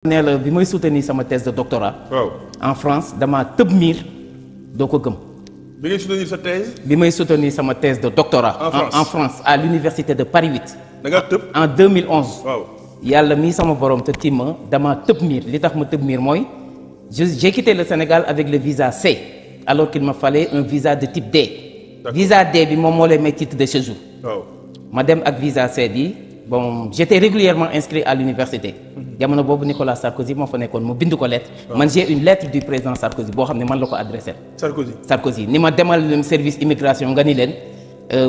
nee la bi may soutenir sama thèse de doctorat. waaw en France dama tëb miir doo ko gëm. bi ngay soutenir sa thèse. bi may soutenir sama thèse de doctorat. en France à l'université de Paris 8. da nga tëb en 2011. waaw yàlla mii sama borom te timma dama tëb miir li tax ma tëb miir mooy j'ai quitté le Sénégal avec le visa C alors qu'il me fallait un visa de type D. visa D bi moom moo lay may titre de séjour. waaw ma dem ak visa C bi bon j'étais régulièrement inscrit à l'université. jamono boobu Nicolas Sarkozy moo fa nekkoon mu bind ko lettre. man j'ai une lettre du président Sarkozy boo xam ne man la ko adressé. Sarkozy ni ma demal service immigration nga ni leen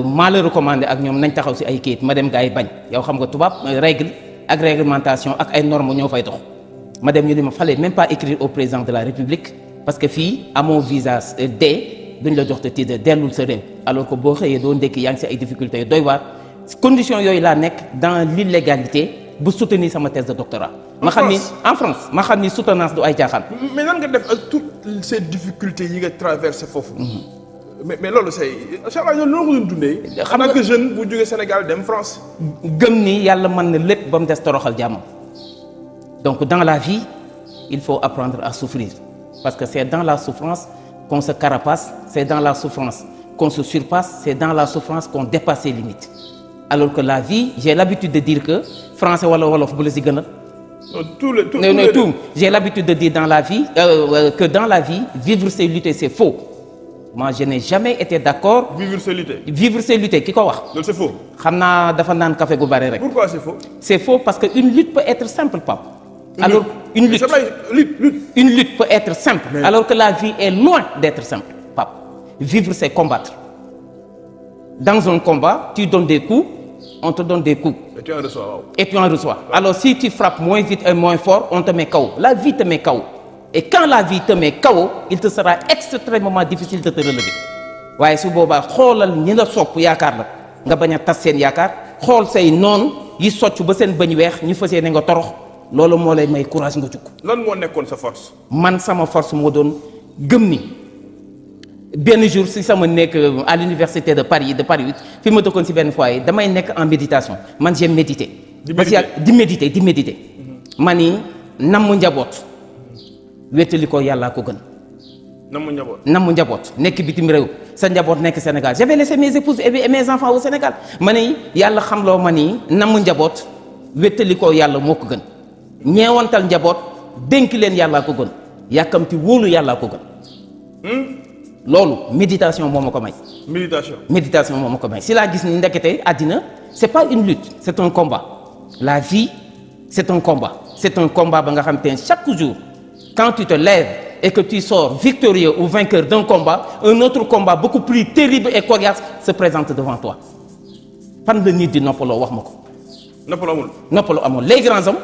maa la recommandé ak ñoom nañ taxaw ci ay kayit ma dem gars yi bañ yow xam nga tubaab règle ak réglementation ak ay normes ñoo fay dox. ma dem ñu ni ma fallait même pas écrire au président de la République parce que fii amoo visa D duñ la jox te titre dellul sa réew alors que boo xëyee doo ndekki yaa ngi ci ay difficultés yu doy waar conditions yooyu laa nekk dans l'illégalité bu soutenir sama thèse de doctorat. ma xam ni en France ma xam ni soutenance du ay caaxaan. mais nan nga def ak toutes ces difficultés yi nga traversé foofu. mais loolu c'est incha allah loolu nga doon dundee. xam nga en tant que jeune bu jógee Sénégal dem France. gëm ni yàlla mën na lépp ba mu des toroxal jàmmam donc dans la vie il faut apprendre à souffrir parce que c'est dans la souffrance qu'on se carapace, c'est dans la souffrance qu'on se surpasse, c'est dans la souffrance qu'on dépasse ses limites. Alors que la vie, j'ai l'habitude de dire que français wala wolof bu la si gënal. tout. J'ai l'habitude de dire dans la vie que dans la vie, vivre c'est lutter, c'est faux. Moi, je n'ai jamais été d'accord. Vivre c'est lutter ki ko wax. Donc c'est faux. xam naa dafa naan café gu bari rek. Pourquoi c'est faux? C'est faux parce que une lutte peut être simple, Pape. Alors une lutte peut être simple. Mais... alors que la vie est loin d'être simple, Pape. Vivre c'est combattre. Dans un combat, tu donnes des coups, on te donne des coups. Et tu en reçois. Alors si tu frappes moins vite et moins fort, on te met KO. La vie te met KO. Et quand la vie te met KO, il te sera extrêmement difficile de te relever. waaye su boobaa xoolal ñi la sopp yaakaar la nga bañ a tas seen yaakaar xool say noonu yi socc ba seen bëñ weex ñu fas yéene nga torox loolu moo lay may courage nga jukk. lan moo nekkoon sa force. man sama force moo doon gëm ni benn jour si sama nekk à l'université de Paris 8 fi ma dëkkoon si benn foyer damay nekk en méditation man j'aime méditer. di méditer. ma ni namm njaboot wéttali ko yàllaa ko gën. namm njaboot nekk bitim réew sa njaboot nekk Sénégal j'avais laissé mes épouses et mes enfants au Sénégal ma ni yàlla xamloo ma ni namm njaboot wéttali ko yàlla moo ko gën. ñeewantal njaboot dénk leen yàllaa ko gën yàkkamti wóolu yàllaa ko gën loolu méditation moo ma ko may. méditation moo ma ko may si laa gis ni ndekete àddina c'est pas une lutte c'est un combat la vie c'est un combat ba nga xam te ne chaque jour quand tu te lèves et que tu sors victorieux ou vainqueur d'un combat un autre combat beaucoup plus terrible et coriace se présente devant toi fan la nit di noppaloo wax ma ko. noppalu amul les grands hommes.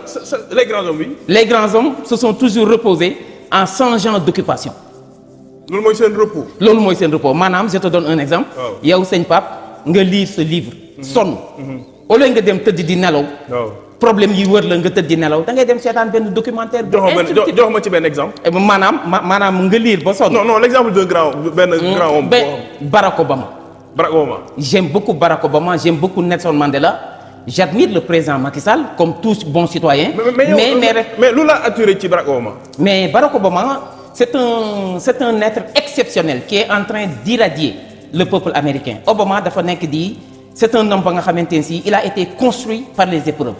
Oui. Les grands hommes se sont toujours reposés en changeant d'occupation. loolu mooy seen repos. maanaam je te donne un exemple. yow sëñ Pape nga lire ce livre. sonn. au lieu nga dem tëdd di nelaw. problème yi wër la nga tëdd di nelaw da ngay dem seetaan benn documentaire. jox ma ci benn exemple. maanaam nga lire ba sonn. non l'exemple d'un grand homme. Barack Obama. J'aime beaucoup Barack Obama, j'aime beaucoup Nelson Mandela. J'admire le président Macky Sall comme tous bons citoyens. Mais lu la attiré ci Barack Obama. Mais Barack Obama c'est un être exceptionnel qui est en train d'irradier le peuple américain. Obama dafa nekk di c'est un homme ba nga xamante ne si il a été construit par les épreuves,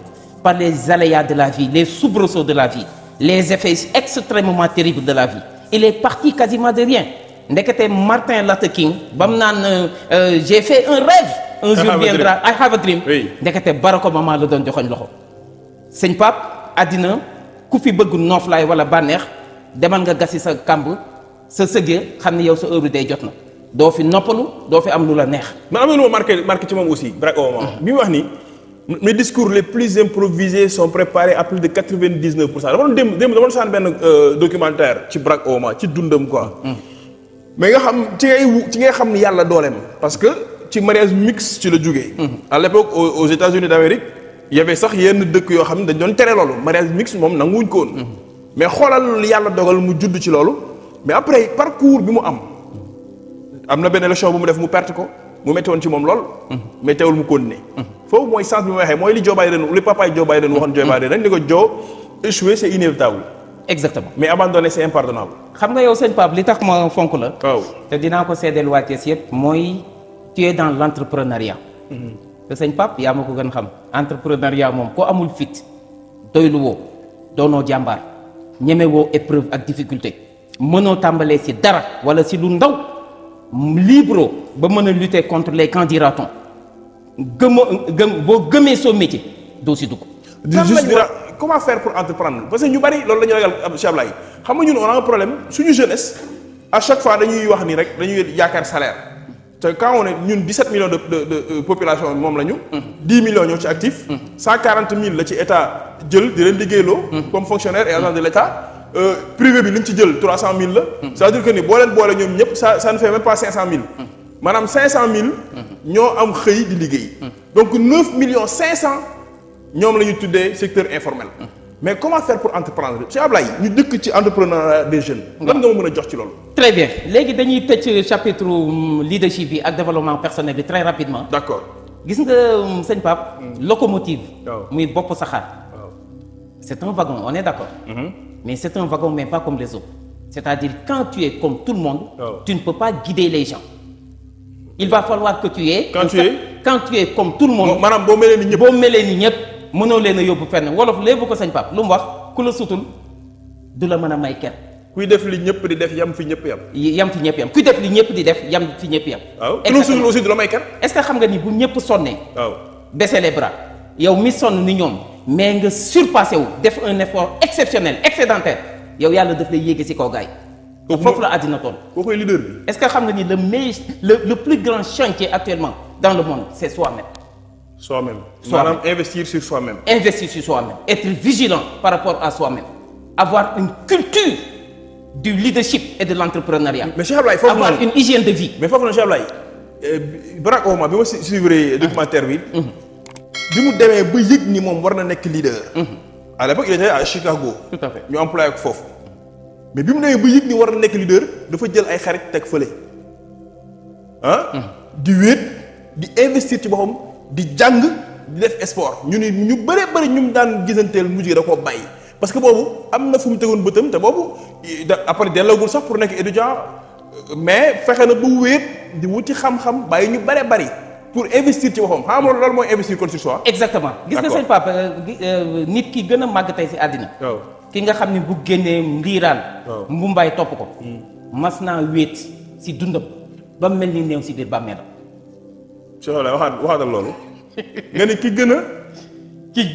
par les aléas de la vie, les soubresauts de la vie, les effets extrêmement terribles de la vie. Il est parti quasiment de rien. Ndekete Martin Luther King ba mu naan j'ai fait un rêve. Un jour viendra I have a dream. ndekete Barack Obama la doon joxoñ loxo. sëñ Pape àddina ku fi bëgg nooflaay wala bànneex demal nga gasi sa kàmb sa sëgg xam ne yow sa heure day jot na doo fi noppalu doo fi am lu la neex. mais am na lu ma marqué ci moom aussi Barack Obama. bi mu wax ni mes discours les plus improvisés sont préparés à plus de 99%. dama doon dama saan benn documentaire ci Barack Obama ci dundam quoi. mais nga xam ci ngay xam ni yàlla dooleem parce que. ci mariage mixte ci la jógee. à l'époque aux États-Unis d'Amérique il y avait sax yenn dëkk yoo xam ne dañ doon tere loolu mariage mixte moom nanguwuñ ko woon. mais xoolal yàlla dogal mu judd ci loolu mais après parcours bi mu am na benn élection bu mu def mu perte ko mu métti woon ci moom lool. mais teewul mu continuer. foofu mooy sens bi ma waxee mooy li Joe Biden li papaay Joe Biden waxoon Joe Biden rek ni ko Joe échouer c'est inévitable. exactement mais abandonner c'est impardonnable. xam nga yow sëñ Pape li tax ma fonk la. waaw te dinaa ko seedeel waa Thiès yëpp mooy tu es dans l'entrepreneuriat. te sëñ Pape yaa ma ko gën xam entrepreneuriat moom ko amul fit doylu woo doonoo jàmbaar ñeme woo épreuve ak difficulté mënoo tàmbalee si dara wala si lu ndaw libre ba mën a lutter contre les candidats boo gëmee soo métier doo si dugg. comment faire pour entreprendre parce que ñu bari loolu la ñu ragal Cheikh Ablaye xam nga ñun on a un problème suñu jeunesse à chaque fois dañuy wax ni rek dañuy yaakaar salaire te quand on est ñun 17 millions de population moom la ñu. 10 millions ñoo ci actifs. 140 000 la ci état jël di leen liggéeyloo. comme fonctionnaire et agent de l'état. Privé bi li ñu ci jël 300 000 la. ça veut dire que ni boo leen boole ñoom ñëpp ça ne fait même pas 500 000. maanaam 500 000. ñoo am xëy di liggéey. donc 9 millions 500 ñoom la ñu tuddee secteur informel. mais comment faire pour entreprendre Cheikh Ablaye ñu dëkk ci entrepreneuriat des jeunes. lan nga ma mën a jox ci loolu. très bien léegi dañuy tëj chapitre leadership bi ak développement personnel bi très rapidement. d'accord gis nga sëñ Pape. locomotive. muy bopp saxaar. c'est un wagon on est d'accord. mais c'est un wagon mais pas comme les autres. c'est-à-dire quand tu es comme tout le monde. tu ne peux pas guider les gens. il va falloir que tu es. quand tu es comme tout le monde. maanaam boo melee ni ñëpp boo melee ni ñëpp. mënoo leen a yóbbu fenn wolof léegi ko sëñ Pape lu mu wax ku la sutul du la mën a may kenn. kuy def li ñëpp di def yam fi ñëpp yam. yam fi ñëpp yam kuy def li ñëpp di def yam fi ñëpp yam. waaw ku la sutul aussi du la may kenn. est-ce que xam nga ni bu ñëpp sonnee. waaw baisser les bras yow mi sonn ni ñoom mais nga surpassé wu def un effort exceptionnel excédentaire yow yàlla daf lay yéege ci kaw gaay yi. foofu la àddina toll. koo koy leader bi. est-ce que xam nga ni le plus grand chantier actuellement dans le monde c'est soi-même. Soi-même. Maanaam investir sur soi-même. Investir sur soi-même. Être vigilant par rapport à soi-même. Avoir une culture du leadership et de l'entrepreneuriat. mais Cheikh Ablaye foofu avoir une hygiène de vie. mais foofu noonu Cheikh Ablaye Barack Obama bi ma suivre documentaire bi. bi mu demee ba yëg ni moom war na nekk leader. à l'époque il était à Chicago. tout à fait ñu employé ko foofu. mais bi mu demee ba yëg ni war na nekk leader dafa jël ay xarit teg fële. di wéet di investir ci boppam. di jàng di def sport ñu ni ñu bëree bëri ñu daan gisanteel mujj gi da koo bàyyi parce que boobu am na fu mu tegoon bëtam te boobu après delloogul sax pour nekk étudiant mais fexe na bu wéet di wuti xam-xam bàyyi ñu bëree bëri pour investir ci boppam xam nga loolu mooy investir kon sur soi. exactement gis nga seen papa nit ki gën a màgg tey si àddina. waaw ki nga xam ne bu génnee ndiiraan. mbumbaay topp ko. mas naa wéet si dundam ba mel ni néew si biir bàmmeelam. Cheikh Ablaye waxaatal loolu nga ni ki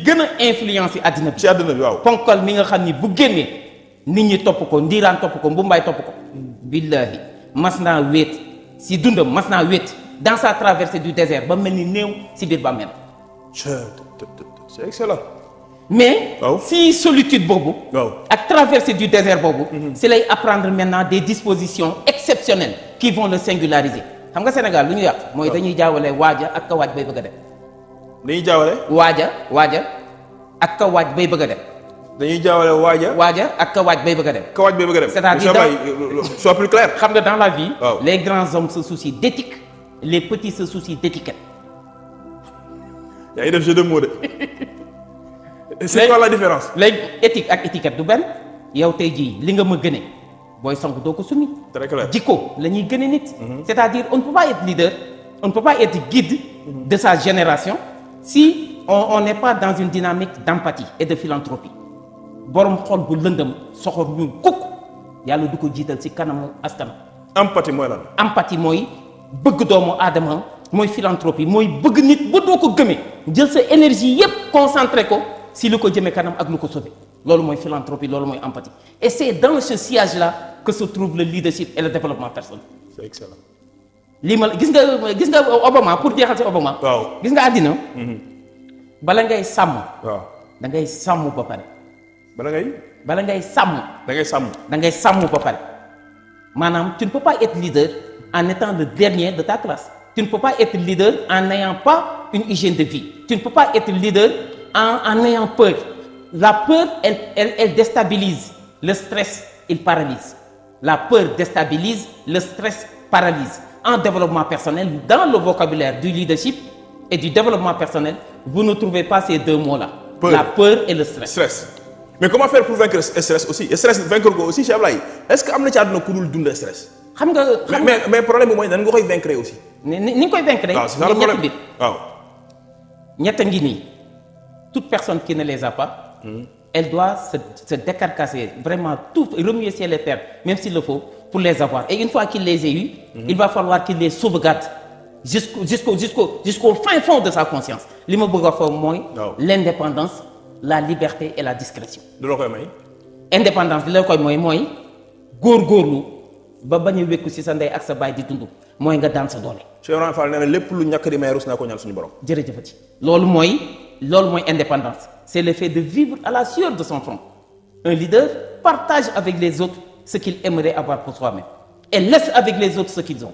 gën a influence yi àddina bi. ci àddina bi waaw. ponkal mi nga xam ni bu génnee nit ñi topp ko ndiiraan topp ko mbumbaay topp ko. billahi mas naa wéet si dundam mas naa wéet dans sa traversée du désert ba mel ni néew si biir bàmmeel. c'est excellent. mais si solitude boobu. ak traversée du désert boobu. si lay apprendre maintenant des dispositions exceptionnelles qui vont le singulariser. xam nga Sénégal lu ñu yàq mooy dañuy jaawale waaja ak ka waaj bay bëgg a dem. dañuy jaawale. waaja ak ka waaj bay bëgg a dem. dañuy jaawale waaja ak ka waaj bay bëgg a dem. ka waaj bay bëgg a dem. c'est-à-dire soit plus clair. xam nga dans la vie. les grands hommes se soucient d'éthique les petits se soucient d'étiquette. yaa ngi def jeu de mots de. c'est quoi la différence. léegi éthique ak étiquette du benn yow tey jii li nga ma gëne. booy sangu doo ko summi. très clair jikko la ñuy gën a nit. c'est-à-dire on ne peut pas être leader on ne peut pas être guide de sa génération si on n'est pas dans une dynamique d'empathie et de philanthropie borom xol bu lëndëm soxor ñu kukk yàlla du ko jiital ci kanamu askanam. empathie mooy lan. empathie mooy bëgg doomu aadama mooy philanthropie mooy bëgg nit ba doo ko gëmee jël sa énergie yépp concentré ko si lu ko jëmee kanam ak lu ko sauver loolu mooy philanthropie loolu mooy empathie et c'est dans ce sillage-là que se trouve le leadership et le développement personnel. c'est excellent. lii ma gis nga Obama pour jeexal ci Obama. waaw gis nga àddina. bala ngay sàmm. waaw da ngay sàmm ba pare. bala ngay sàmm. da ngay sàmm ba pare. maanaam tu ne peux pas être leader en étant le dernier de ta classe. tu ne peux pas être leader en n'ayant pas une hygiène de vie. tu ne peux pas être leader en ayant peur. La peur elle déstabilise. Le stress il paralyse. La peur déstabilise, le stress paralyse. En développement personnel, dans le vocabulaire du leadership et du développement personnel, vous ne trouvez pas ces deux mots-là. La peur et le stress. mais comment faire pour vaincre stress aussi stress vaincre ko aussi Cheikh Ablaye est-ce que am na ci àdduna ku dul dund stress. xam nga mais problème bi mooy nan nga koy vaincre aussi. ni nga koy vaincre. waaw c'est ça le problème waaw. ñett ngi nii toute personne qui ne les a pas. elle doit se décarcasser vraiment tout remuer ciel et terre même s'il le faut pour les avoir et une fois qu'il les ait eu. il va falloir qu'il les sauvegarde jusqu'au fin fond de sa conscience li ma bëgg a foofu mooy. l'indépendance la liberté et la discrétion. du la koy may. indépendance li la koy mooy góorgóorlu ba bañ a wékku ci sa ndey ak sa baay di dund mooy nga daan sa doole. Cheikh Ibrahima Fall nee na lépp lu ñàkk di may rus naa ko ñaan suñu borom. jërëjëfati loolu mooy indépendance c'est le fait de vivre à la sueur de son front. Un leader partage avec les autres ce qu'il aimerait avoir pour soi-même et laisse avec les autres ce qu'ils ont.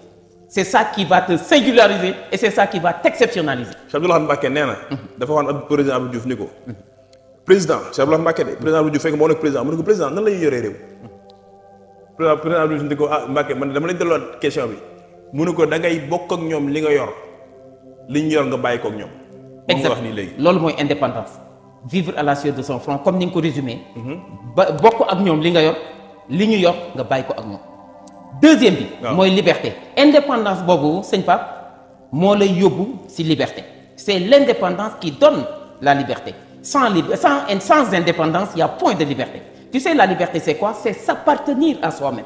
C'est ça qui va te singulariser et c'est ça qui va t'exceptionnaliser. Cheikh Abdoulaye Mbacké nee na. dafa waxoon président Abdou Diouf ni ko. président Cheikh Abdoulaye Mbacké de président Abdou Diouf fekk moo nekk président mu ne ko président nan la ñuy yoree réew. président Abdou Diouf ni ko Mbacké man dama lañ delluwaat question bi mu ne ko da ngay bokk ak ñoom li nga yor li ñu yor nga bàyyi ko ak ñoom. exactement loolu mooy indépendance. vivre à la sueur de son front comme ni nga ko résumé. ba bokk ak ñoom li nga yor li ñu yor nga bàyyi ko ak ñoom. deuxième bi. mooy liberté. indépendance boobu sëñ Pape moo lay yóbbu ci liberté. c'est l'indépendance qui donne la liberté. Sans indépendance il y a point de liberté. Tu sais la liberté c'est quoi? C'est s'appartenir à soi-même.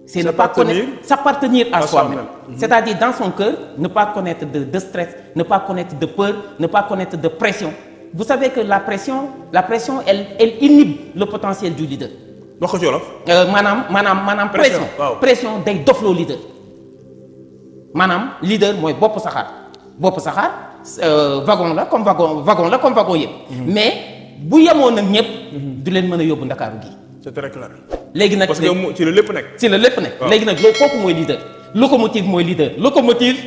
C'est ne pas connaître, s'appartenir à soi-même. C'est-à-dire dans son cœur ne pas connaître de stress, ne pas connaître de peur, ne pas connaître de pression. Vous savez que la pression elle inhibe le potentiel du leader. wax ko ci wolof. maanaam pression day dofloo leader. maanaam leader mooy bopp saxaar wagon la comme wagon yëpp. mais bu yemoon nag ñëpp. du leen mën a yóbbu Ndakaaru gi. c'est très clair. léegi nag parce que ci la lépp nekk. léegi nag loolu kooku mooy leader. locomotive mooy leader. locomotive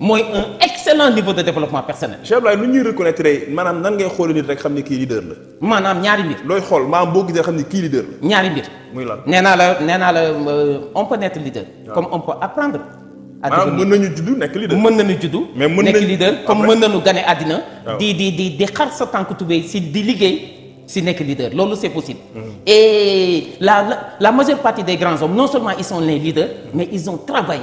mooy un excellent niveau de développement personnel. Cheikh Abdoulaye nu ñuy reconnaître maanaam nan ngay xool nit rek xam ni kii leader la. maanaam ñaari mbir. looy xool maanaam boo gisee xam ni kii leader la. ñaari mbir. muy lan nee naa la on peut naître leader. comme on peut apprendre. mën nañu juddu nekk leader. mën nañu juddu. mais mën nekk leader comme mën nañu gane àddina. waaw di xar sa tànk tubéy si di liggéey si nekk leader loolu c'est possible. et la majeure partie des grands hommes non seulement ils sont les leaders mais ils ont travaillé.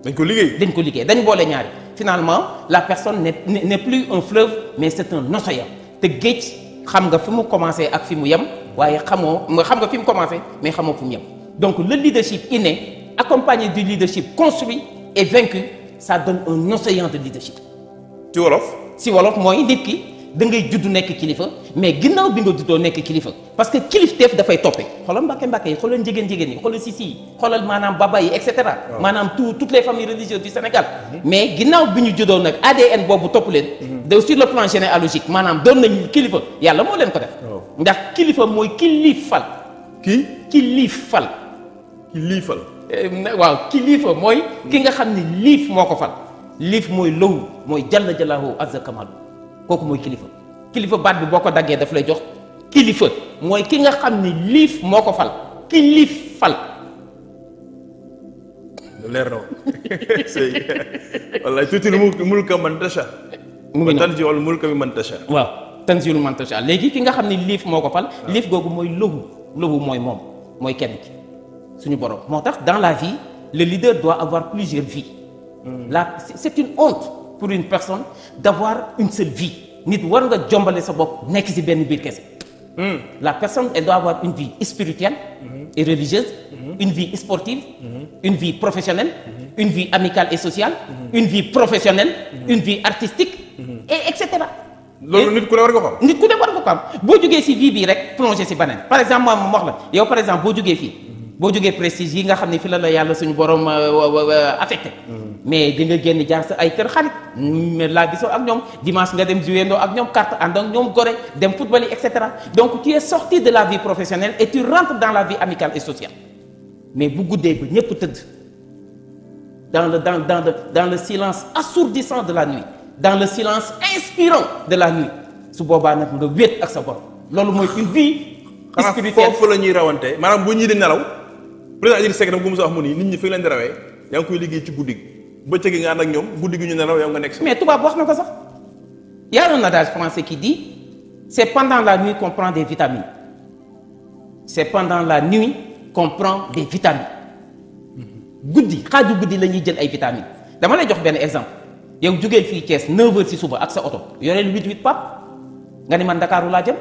dañ ko liggéey dañ boole ñaari. finalement la personne n'est plus un fleuve mais c'est un océan te géej xam nga fi mu commencé ak fi mu yem waaye xam nga fi mu commencé mais xamoo fi mu yem donc le leadership inné accompagné du leadership construit et vaincu ça donne un océan de leadership. ci wolof mooy nit ki da ngay judd nekk kilifa mais ginnaaw bi nga juddoo nekk kilifa parce que kilifteef dafay toppe xoolal mbàkke yi xoolal njigéen yi xoolal sisi yi xoolal maanaam baba yi et cetera. maanaam toutes les familles religieuses du Sénégal. mais ginnaaw bi ñu juddoo nag ADN boobu topp leen. sur le plan généalogique maanaam doon nañu kilifa yàlla moo leen ko def. ndax kilifa mooy ki liifal. ki liifal. waaw kilifa mooy. ki nga xam ni liif moo ko fal. liif mooy lowu mooy jalla jalaahu azza kamalu kooku mooy kilifa baat bi boo ko daggee daf lay jox kilifa mooy ki nga xam ni liif moo ko fal ki liif fal. leer na woon wallaay tuuti mulka man tasha. mu ngi tanzi wal mulka mi man tasha. waaw tanzilul man tasha léegi ki nga xam ni liif moo ko fal. liif googu mooy lowu mooy moom mooy kenn ki suñu borom moo tax dans la vie le leader doit avoir plusieurs vies. C'est une honte pour une personne d'avoir une seule vie nit war nga jombale sa bopp nekk ci benn biir kese. La personne elle doit avoir une vie spirituelle et religieuse, une vie sportive, une vie professionnelle, une vie amicale et sociale, une vie professionnelle, une vie artistique et etc. loolu nit ku ne war nga xam. nit ku ne war nga xam boo jógee ci vie bii rek plongé ci beneen par exemple moom wax la yow par exemple boo jógee fii. boo jógee prestige yi nga xam ne fi la yàlla suñu borom affecté mais di nga génn jaar sa ay kër xarit laa gisoo ak ñoom dimanche nga dem jouer ndoo ak ñoom carte ànd ak ñoom gore dem football yi et cetera donc tu es sorti de la vie professionnelle et tu rentres dans la vie amicale et sociale mais bu guddee ba ñëpp tëdd dans le silence assourdissant de la nuit dans le silence inspirant de la nuit su boobaa nag nga wéet ak sa borom loolu mooy une vie spirituelle. xanaa foofu la ñuy rawante maanaam bu ñii di nelaw président Idrissa Seck dama ko mos a wax mu ni nit ñi fi leen di rawee yaa ngi koy liggéey ci guddi gi bëccëg gi nga ànd ak ñoom guddi gi ñu nelaw yow nga nekk si. mais tubaab wax na ko sax y a un adage français qui dit c'est pendant la nuit qu'on prend des vitamines c'est pendant la nuit qu'on prend des vitamines guddi xaaju guddi la ñuy jël ay vitamines dama lay jox benn exemple yow jógeel fii Thiès 9h ci suba ak sa oto yoreel 88 pap nga ni man Ndakaaru laa jëm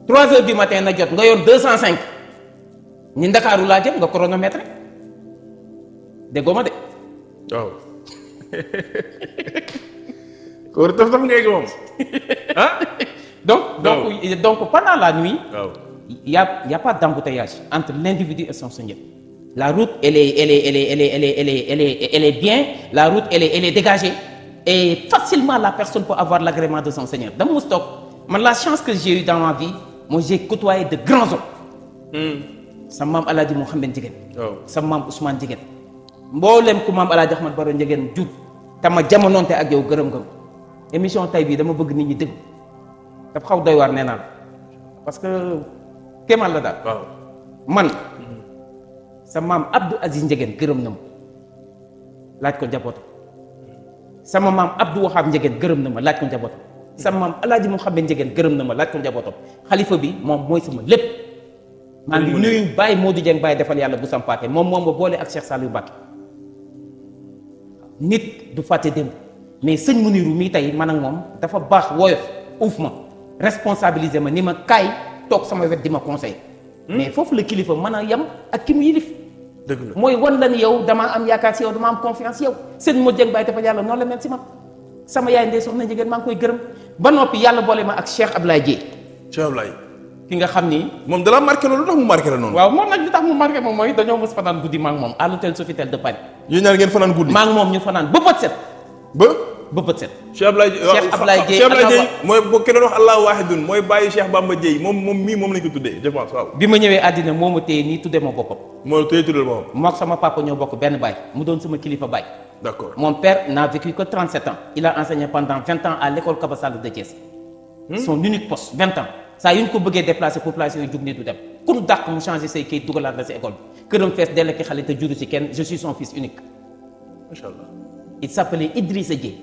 3h du matin na jot nga yor 205 ni Ndakaaru laa jëm nga chronomètre déggoo ma de. waaw. kóor taf ngay moom ah. donc pendant la nuit. waaw. il y a pas d'embouteillage entre l'individu et son Seigneur. La route elle est bien, la route elle est dégagée et facilement la personne peut avoir l'agrément de son Seigneur. Dans mon stock, la chance que j'ai eue dans ma vie, moi j'ai côtoyé de grands hommes. Sa maam Alaaji Mouhamed Ndiéguène. Sa maam Ousmane Ndiéguène. Mboolem ku maam Alaaji Ahmad Baro Ndiéguène jur te ma jamonoonte ak yow gërëm émission tay bii dama bëgg nit ñi dégg dafa xaw doy waar nee naa parce que kéemaan la daal. waaw man. sa maam Abdou Aziz Ndiéguène gërëm na ma laaj ko njabootam sama maam Abdou Wahab Ndiéguène gërëm na ma laaj ko njabootam sama maam Alaaji Mouhamed Ndiéguène gërëm na ma laaj ko njabootam xalifa bi moom mooy sama lépp maa ngi nuyu Baye Modou Dieng Baye defal yàlla bu sampaake moom ma boole ak Cheikh Saliou Mbacké nit du fàtte démb mais sëñ Muniru mii tey man ak moom dafa baax woyof uuf ma responsabiliser ma ni ma kaay toog sama wet di ma conseiller mais foofu la kilifa mën a yem ak ki mu yilif dëgg la mooy wan la ni yow damaa am yaakaar si yow damaa am confiance yow seen moo jëng bàyyi dafa yàlla noonu la mel si man sama yaay ndey soxna Ndiéguène maa ngi koy gërëm ba noppi yàlla boole ma ak Cheikh Ablaye Dieye. Cheikh Ablaye. ki nga xam ni. moom dala marqué loolu lu tax mu marqué la noonu. waaw moom nag li tax mu marqué moom mooy dañoo mës fanaan guddi maa ngi moom à l'hôtel Sofitel de Paris. yéen ñaar ngeen fanaan guddi. maa ngi moom ñu fanaan ba bët set. ba bët set. Cheikh Ablaye Dieye mooy boo kenn wax Allahu waahidun mooy bàyyi Cheikh Bamba Dieye moom lañ ko tuddee je pense waaw. bi ma ñëwee àddina moo ma téye nii tuddee ma boppam. moo la téye tuddee boppam. mook sama papa ñoo bokk benn baay mu doon sama kilifa baay. d'accord mon père n'a vécu que 37 ans. Il a enseigné pendant 20 ans à l'école Kaba Sall de Thiès. Son unique poste 20 ans. saa yu ñu ko bëggee déplacer population yi jug ne du dem ku ñu dàq mu changer say kayit dugalaat la si école bi këram fees dell ki xale te juru si kenn je suis son fils unique. macha allah. il s'appelait Idrissa Dieye.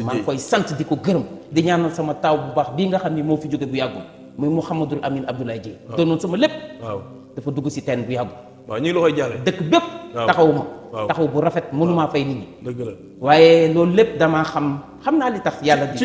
maa ngi koy sant di ko gërëm di ñaanal sama taaw bu baax bii nga xam ni moo fi jóge bu yàggul muy Mouhamadul Amin Abdoulaye Dieye. waaw doonoon sama lépp. waaw dafa dugg si teen bu yàggul. waaw ñu ngi la koy jàlle. dëkk bépp. taxawu ma. taxaw bu rafet mënumaa fay nit ñi. dëgg la waaye loolu lépp damaa xam naa li tax yàlla di.